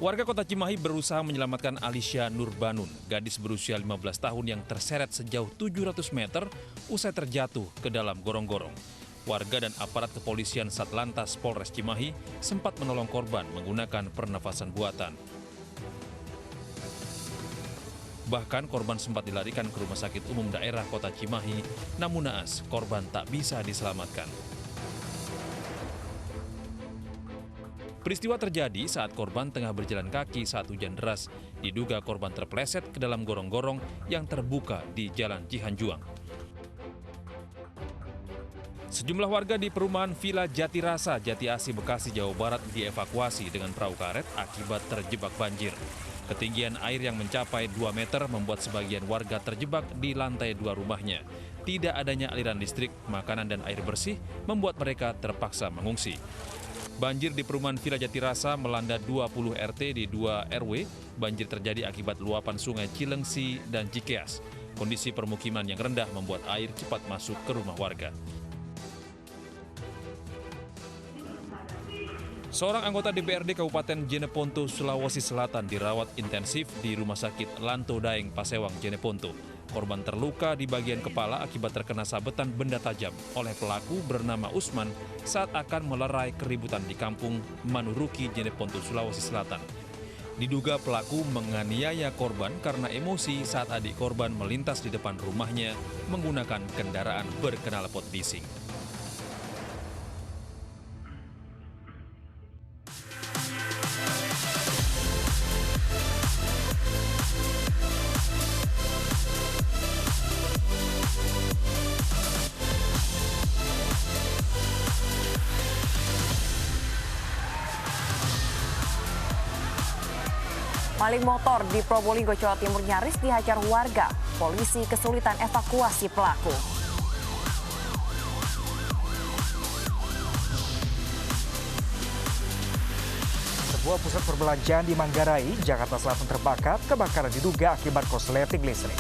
Warga Kota Cimahi berusaha menyelamatkan Alisha Nurbanun, gadis berusia 15 tahun yang terseret sejauh 700 meter usai terjatuh ke dalam gorong-gorong. Warga dan aparat kepolisian Satlantas Polres Cimahi sempat menolong korban menggunakan pernafasan buatan. Bahkan korban sempat dilarikan ke Rumah Sakit Umum Daerah Kota Cimahi, namun naas korban tak bisa diselamatkan. Peristiwa terjadi saat korban tengah berjalan kaki saat hujan deras. Diduga korban terpleset ke dalam gorong-gorong yang terbuka di Jalan Cihanjuang. Sejumlah warga di perumahan Villa Jatirasa, Jati Asih, Bekasi, Jawa Barat dievakuasi dengan perahu karet akibat terjebak banjir. Ketinggian air yang mencapai 2 meter membuat sebagian warga terjebak di lantai 2 rumahnya. Tidak adanya aliran listrik, makanan, dan air bersih membuat mereka terpaksa mengungsi. Banjir di perumahan Villa Jatirasa melanda 20 RT di 2 RW. Banjir terjadi akibat luapan sungai Cilengsi dan Cikeas. Kondisi permukiman yang rendah membuat air cepat masuk ke rumah warga. Seorang anggota DPRD Kabupaten Jeneponto, Sulawesi Selatan dirawat intensif di Rumah Sakit Lanto Daeng, Pasewang, Jeneponto. Korban terluka di bagian kepala akibat terkena sabetan benda tajam oleh pelaku bernama Usman saat akan melerai keributan di kampung Manuruki, Jeneponto, Sulawesi Selatan. Diduga pelaku menganiaya korban karena emosi saat adik korban melintas di depan rumahnya menggunakan kendaraan berknalpot bising. Maling motor di Probolinggo, Jawa Timur nyaris dihajar warga. Polisi kesulitan evakuasi pelaku. Sebuah pusat perbelanjaan di Manggarai, Jakarta Selatan terbakar. Kebakaran diduga akibat korsleting listrik.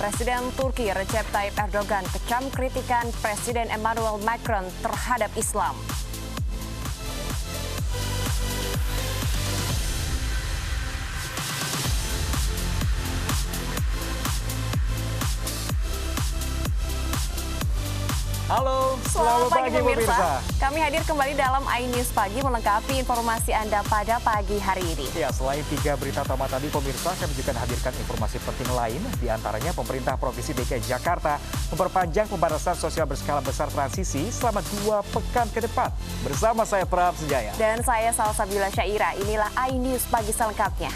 Presiden Turki Recep Tayyip Erdogan kecam kritikan Presiden Emmanuel Macron terhadap Islam. Halo, Selamat pagi pemirsa. Kami hadir kembali dalam iNews Pagi melengkapi informasi Anda pada pagi hari ini. Ya, selain 3 berita utama tadi pemirsa, kami juga hadirkan informasi penting lain. Di antaranya pemerintah Provinsi DKI Jakarta memperpanjang pembatasan sosial berskala besar transisi selama 2 pekan ke depan. Bersama saya Prab Sejaya. Dan saya Salsabila Syaira. Inilah iNews Pagi selengkapnya.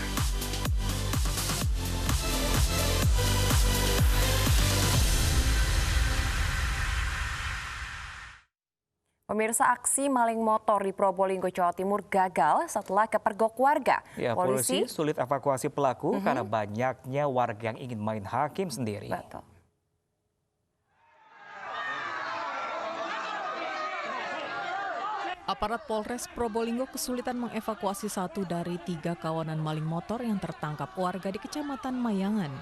Pemirsa, aksi maling motor di Probolinggo, Jawa Timur gagal setelah kepergok warga. Ya, polisi sulit evakuasi pelaku karena banyaknya warga yang ingin main hakim sendiri. Betul. Aparat Polres Probolinggo kesulitan mengevakuasi 1 dari 3 kawanan maling motor yang tertangkap warga di Kecamatan Mayangan.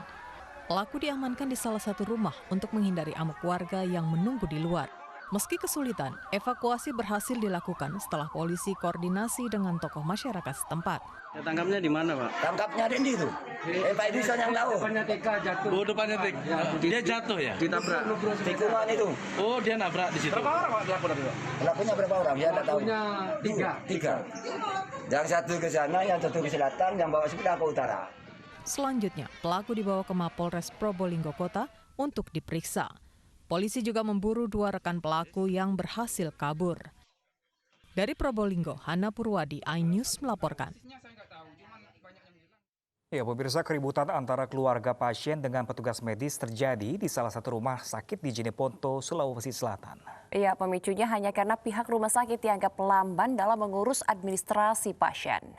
Pelaku diamankan di salah satu rumah untuk menghindari amuk warga yang menunggu di luar. Meski kesulitan, evakuasi berhasil dilakukan setelah polisi koordinasi dengan tokoh masyarakat setempat. Ya, tangkapnya di mana, Pak? Tangkapnya di itu. Pak Edison yang tahu. Depannya TK jatuh. Oh, depannya TK. Dia jatuh ya? Ditabrak. Tikungan itu. Oh, dia nabrak di situ. Berapa orang, Pak, pelaku tadi, Pak? Pelakunya berapa orang? Ya, enggak tahu. Tiga. Yang satu ke sana, yang satu ke selatan, yang bawa sepeda ke utara. Selanjutnya, pelaku dibawa ke Mapolres Probolinggo Kota untuk diperiksa. Polisi juga memburu 2 rekan pelaku yang berhasil kabur. Dari Probolinggo, Hana Purwadi, iNews melaporkan. Ya, pemirsa, keributan antara keluarga pasien dengan petugas medis terjadi di salah satu rumah sakit di Jeneponto, Sulawesi Selatan. Iya, pemicunya hanya karena pihak rumah sakit dianggap lamban dalam mengurus administrasi pasien.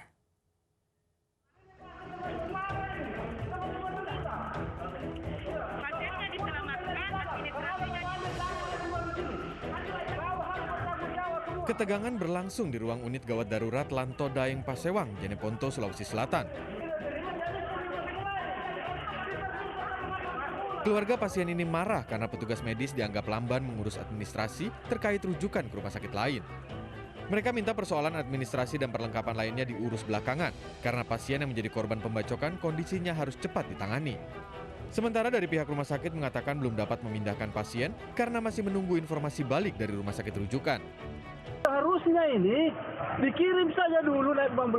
Ketegangan berlangsung di ruang unit gawat darurat Lanto Daeng Pasewang, Jeneponto, Sulawesi Selatan. Keluarga pasien ini marah karena petugas medis dianggap lamban mengurus administrasi terkait rujukan ke rumah sakit lain. Mereka minta persoalan administrasi dan perlengkapan lainnya diurus belakangan karena pasien yang menjadi korban pembacokan kondisinya harus cepat ditangani. Sementara dari pihak rumah sakit mengatakan belum dapat memindahkan pasien karena masih menunggu informasi balik dari rumah sakit rujukan. Harusnya ini dikirim saja dulu naik 14,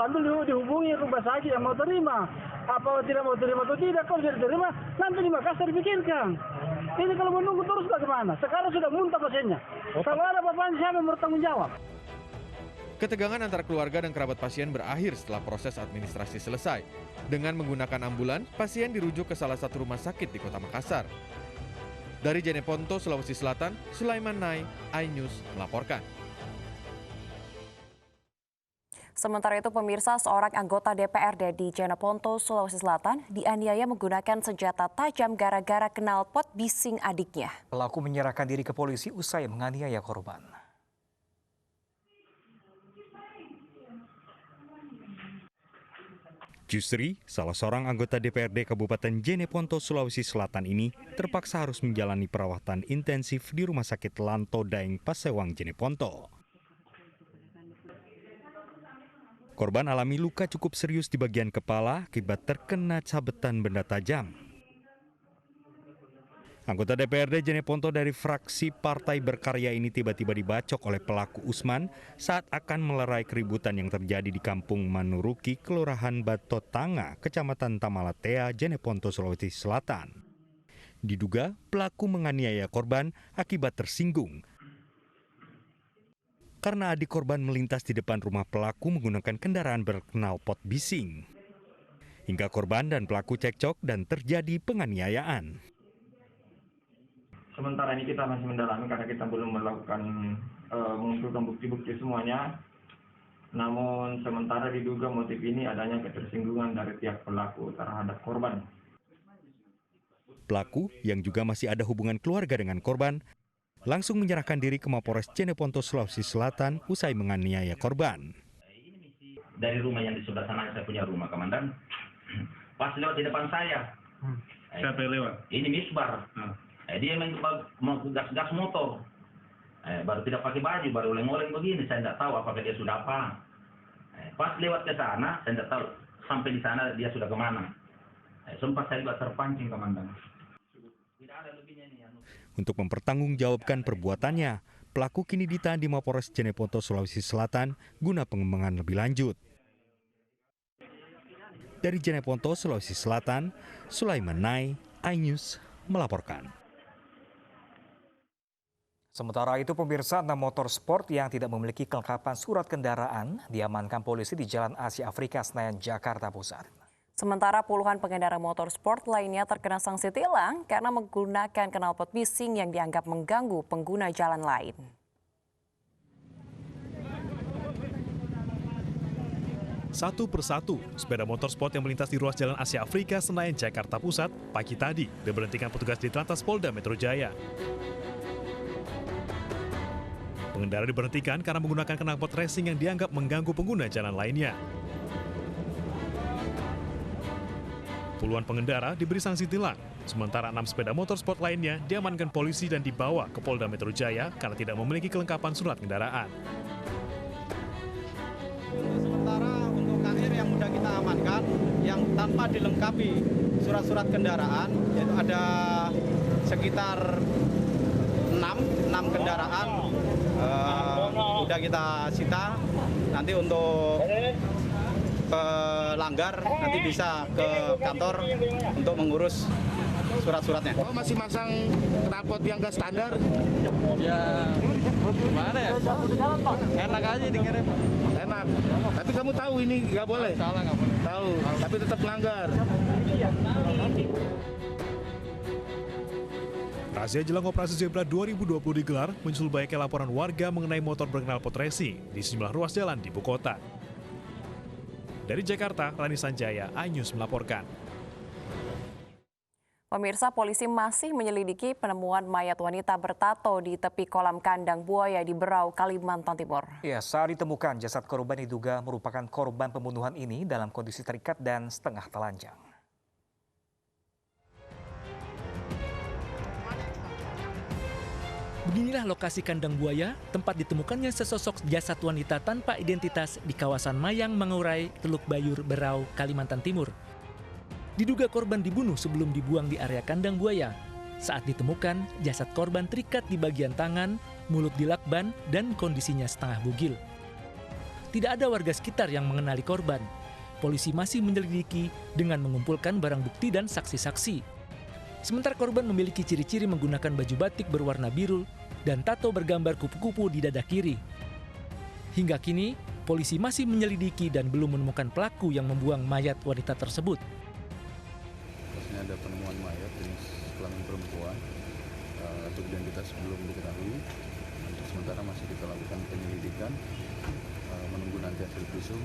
lalu dihubungi rumah sakit yang mau terima. Apa tidak mau terima atau tidak, kalau tidak terima, nanti di Makassar dipikirkan. Ini kalau menunggu terus bagaimana? Sekarang sudah muntah pasiennya. Kalau ada apa-apa, siapa yang bertanggung jawab? Ketegangan antara keluarga dan kerabat pasien berakhir setelah proses administrasi selesai. Dengan menggunakan ambulan, pasien dirujuk ke salah satu rumah sakit di Kota Makassar. Dari Jeneponto, Sulawesi Selatan, Sulaiman Nai, iNews melaporkan. Sementara itu pemirsa, seorang anggota DPRD di Jeneponto, Sulawesi Selatan dianiaya menggunakan senjata tajam gara-gara knalpot bising adiknya. Pelaku menyerahkan diri ke polisi usai menganiaya korban. Justri, salah seorang anggota DPRD Kabupaten Jeneponto, Sulawesi Selatan ini terpaksa harus menjalani perawatan intensif di Rumah Sakit Lanto Daeng Pasewang, Jeneponto. Korban alami luka cukup serius di bagian kepala akibat terkena sabetan benda tajam. Anggota DPRD Jeneponto dari fraksi Partai Berkarya ini tiba-tiba dibacok oleh pelaku Usman saat akan melerai keributan yang terjadi di Kampung Manuruki, Kelurahan Batotanga, Kecamatan Tamalatea, Jeneponto, Sulawesi Selatan. Diduga pelaku menganiaya korban akibat tersinggung karena adik korban melintas di depan rumah pelaku menggunakan kendaraan berknalpot bising. Hingga korban dan pelaku cekcok dan terjadi penganiayaan. Sementara ini kita masih mendalami karena kita belum melakukan mengumpulkan bukti-bukti semuanya. Namun sementara diduga motif ini adanya ketersinggungan dari pihak pelaku terhadap korban. Pelaku yang juga masih ada hubungan keluarga dengan korban langsung menyerahkan diri ke Mapolres Jeneponto, Sulawesi Selatan usai menganiaya korban. Dari rumah yang di sebelah sana, saya punya rumah, Komandan. Pas lewat di depan saya. Siapa yang lewat? Ini Misbar. Dia mau gas motor. Baru tidak pakai baju, baru oleng-oleng begini. Saya tidak tahu apakah dia sudah apa. Pas lewat ke sana, saya tidak tahu sampai di sana dia sudah kemana. Sempat saya juga terpancing, Komandan. Untuk mempertanggungjawabkan perbuatannya, pelaku kini ditahan di Mapolres Jeneponto, Sulawesi Selatan guna pengembangan lebih lanjut. Dari Jeneponto, Sulawesi Selatan, Sulaiman Nai, iNews melaporkan. Sementara itu pemirsa, 6 motor sport yang tidak memiliki kelengkapan surat kendaraan diamankan polisi di Jalan Asia Afrika, Senayan, Jakarta Pusat. Sementara puluhan pengendara motor sport lainnya terkena sanksi tilang karena menggunakan knalpot bising yang dianggap mengganggu pengguna jalan lain. Satu persatu, sepeda motor sport yang melintas di ruas Jalan Asia Afrika, Senayan, Jakarta Pusat, pagi tadi diberhentikan petugas di Lantas Polda Metro Jaya. Pengendara diberhentikan karena menggunakan knalpot racing yang dianggap mengganggu pengguna jalan lainnya. Puluhan pengendara diberi sanksi tilang, sementara 6 sepeda motor sport lainnya diamankan polisi dan dibawa ke Polda Metro Jaya karena tidak memiliki kelengkapan surat kendaraan. Sementara untuk KR yang sudah kita amankan, yang tanpa dilengkapi surat-surat kendaraan, yaitu ada sekitar 6 kendaraan sudah kita sita. Nanti untuk pelanggar nanti bisa ke kantor untuk mengurus surat-suratnya. Oh, masih masang knalpot yang gak standar? Ya, gimana ya? Enak aja dikirim. Enak. Tapi kamu tahu ini nggak boleh? Salah, nggak boleh. Tahu, tapi tetap melanggar. Razia jelang Operasi Zebra 2020 digelar menyusul banyaknya laporan warga mengenai motor berknalpot racing di sejumlah ruas jalan di ibu kota. Dari Jakarta, Rani Sanjaya, iNews melaporkan. Pemirsa, polisi masih menyelidiki penemuan mayat wanita bertato di tepi kolam kandang buaya di Berau, Kalimantan Timur. Ya, saat ditemukan jasad korban diduga merupakan korban pembunuhan ini dalam kondisi terikat dan setengah telanjang. Beginilah lokasi kandang buaya, tempat ditemukannya sesosok jasad wanita tanpa identitas di kawasan Mayang Mangaurai, Teluk Bayur, Berau, Kalimantan Timur. Diduga korban dibunuh sebelum dibuang di area kandang buaya. Saat ditemukan, jasad korban terikat di bagian tangan, mulut dilakban, dan kondisinya setengah bugil. Tidak ada warga sekitar yang mengenali korban. Polisi masih menyelidiki dengan mengumpulkan barang bukti dan saksi-saksi. Sementara korban memiliki ciri-ciri menggunakan baju batik berwarna biru dan tato bergambar kupu-kupu di dada kiri. Hingga kini, polisi masih menyelidiki dan belum menemukan pelaku yang membuang mayat wanita tersebut. Ada penemuan mayat jenis kelamin perempuan, untuk identitas belum diketahui. Untuk sementara masih kita lakukan penyelidikan, menunggu nanti hasil visum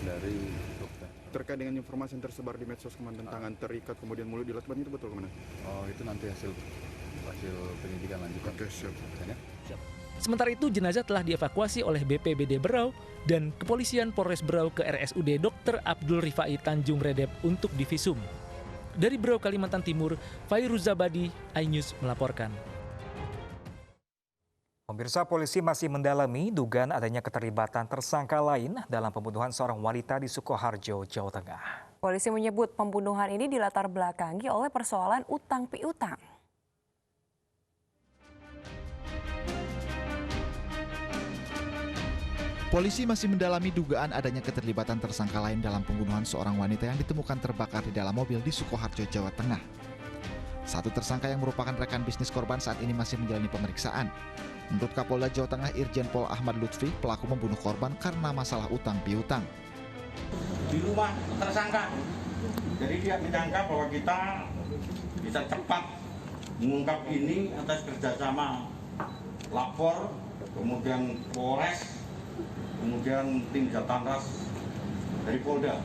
dari dokter. Terkait dengan informasi yang tersebar di medsos kemarin tangan terikat kemudian mulut dilakban, itu betul kemana? Oh, itu nanti hasil penyelidikan lanjutan. Oke, siap. Sementara itu, jenazah telah dievakuasi oleh BPBD Berau dan Kepolisian Polres Berau ke RSUD Dr. Abdul Rifai Tanjung Redep untuk divisum. Dari Berau, Kalimantan Timur, Fairuz Zabadi, iNews melaporkan. Pemirsa, polisi masih mendalami dugaan adanya keterlibatan tersangka lain dalam pembunuhan seorang wanita di Sukoharjo, Jawa Tengah. Polisi menyebut pembunuhan ini dilatar belakangi oleh persoalan utang piutang. Polisi masih mendalami dugaan adanya keterlibatan tersangka lain dalam pembunuhan seorang wanita yang ditemukan terbakar di dalam mobil di Sukoharjo, Jawa Tengah. Satu tersangka yang merupakan rekan bisnis korban saat ini masih menjalani pemeriksaan. Menurut Kapolda Jawa Tengah Irjen Pol Ahmad Lutfi, pelaku membunuh korban karena masalah utang piutang. Di rumah tersangka, jadi dia menyangka bahwa kita bisa cepat mengungkap ini atas kerjasama lapor, kemudian Polres, kemudian tim Jatanras dari Polda.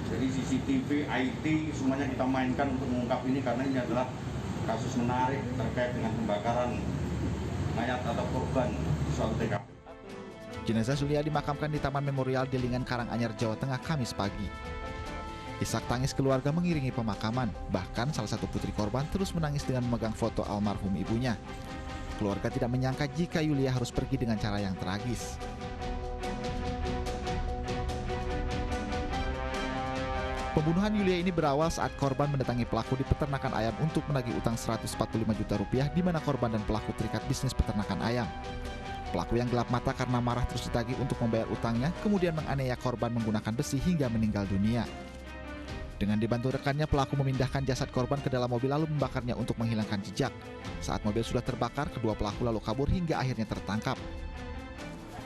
Jadi CCTV, IT, semuanya kita mainkan untuk mengungkap ini karena ini adalah kasus menarik terkait dengan pembakaran mayat atau korban suatu TKP. Jenazah Zulia dimakamkan di Taman Memorial Delingan Karanganyar, Jawa Tengah, Kamis pagi. Isak tangis keluarga mengiringi pemakaman, bahkan salah satu putri korban terus menangis dengan memegang foto almarhum ibunya. Keluarga tidak menyangka jika Yulia harus pergi dengan cara yang tragis. Pembunuhan Yulia ini berawal saat korban mendatangi pelaku di peternakan ayam untuk menagih utang 145 juta rupiah di mana korban dan pelaku terikat bisnis peternakan ayam. Pelaku yang gelap mata karena marah terus ditagih untuk membayar utangnya, kemudian menganiaya korban menggunakan besi hingga meninggal dunia. Dengan dibantu rekannya, pelaku memindahkan jasad korban ke dalam mobil lalu membakarnya untuk menghilangkan jejak. Saat mobil sudah terbakar, kedua pelaku lalu kabur hingga akhirnya tertangkap.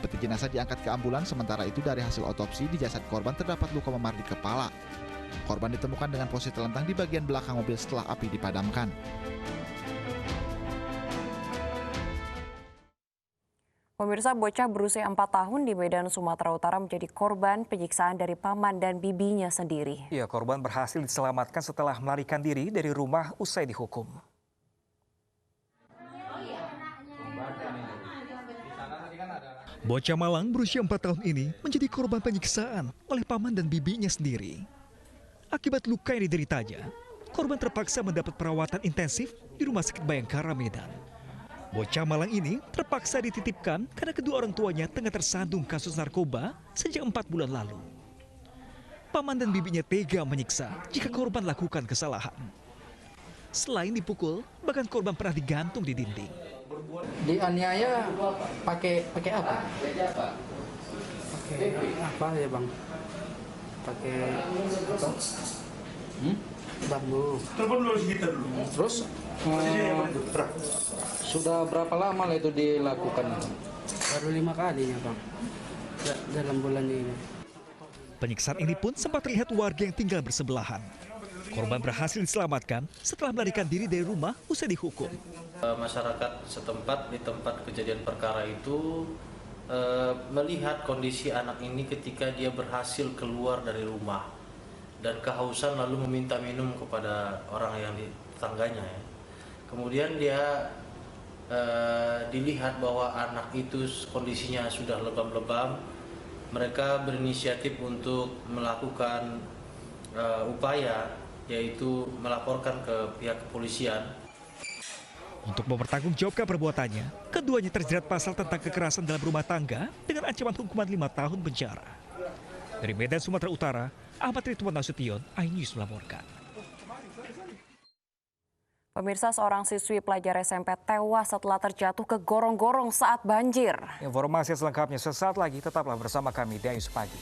Peti jenazah diangkat ke ambulans, sementara itu dari hasil otopsi di jasad korban terdapat luka memar di kepala. Korban ditemukan dengan posisi telentang di bagian belakang mobil setelah api dipadamkan. Pemirsa, bocah berusia 4 tahun di Medan, Sumatera Utara menjadi korban penyiksaan dari paman dan bibinya sendiri. Ya, korban berhasil diselamatkan setelah melarikan diri dari rumah usai dihukum. Bocah Malang berusia 4 tahun ini menjadi korban penyiksaan oleh paman dan bibinya sendiri. Akibat luka yang dideritanya, korban terpaksa mendapat perawatan intensif di Rumah Sakit Bayangkara, Medan. Bocah Malang ini terpaksa dititipkan karena kedua orang tuanya tengah tersandung kasus narkoba sejak 4 bulan lalu. Paman dan bibinya tega menyiksa jika korban lakukan kesalahan. Selain dipukul, bahkan korban pernah digantung di dinding. Dianiaya pakai apa? Pakai apa ya, Bang? Pakai apa? Bambu. Telepon dulu kita dulu. Terus sudah berapa lama lah itu dilakukan? Baru 5 kalinya, Bang. Dalam bulan ini. Penyiksaan ini pun sempat terlihat warga yang tinggal bersebelahan. Korban berhasil diselamatkan setelah melarikan diri dari rumah usai dihukum. Masyarakat setempat di tempat kejadian perkara itu melihat kondisi anak ini ketika dia berhasil keluar dari rumah dan kehausan lalu meminta minum kepada orang yang di tetangganya. Kemudian dia dilihat bahwa anak itu kondisinya sudah lebam-lebam. Mereka berinisiatif untuk melakukan upaya, yaitu melaporkan ke pihak kepolisian. Untuk mempertanggungjawabkan perbuatannya, keduanya terjerat pasal tentang kekerasan dalam rumah tangga dengan ancaman hukuman 5 tahun penjara. Dari Medan, Sumatera Utara, Ahmad Ridwan Nasution, iNews melaporkan. Pemirsa, seorang siswi pelajar SMP tewas setelah terjatuh ke gorong-gorong saat banjir. Informasi selengkapnya sesaat lagi, tetaplah bersama kami di iNews Pagi.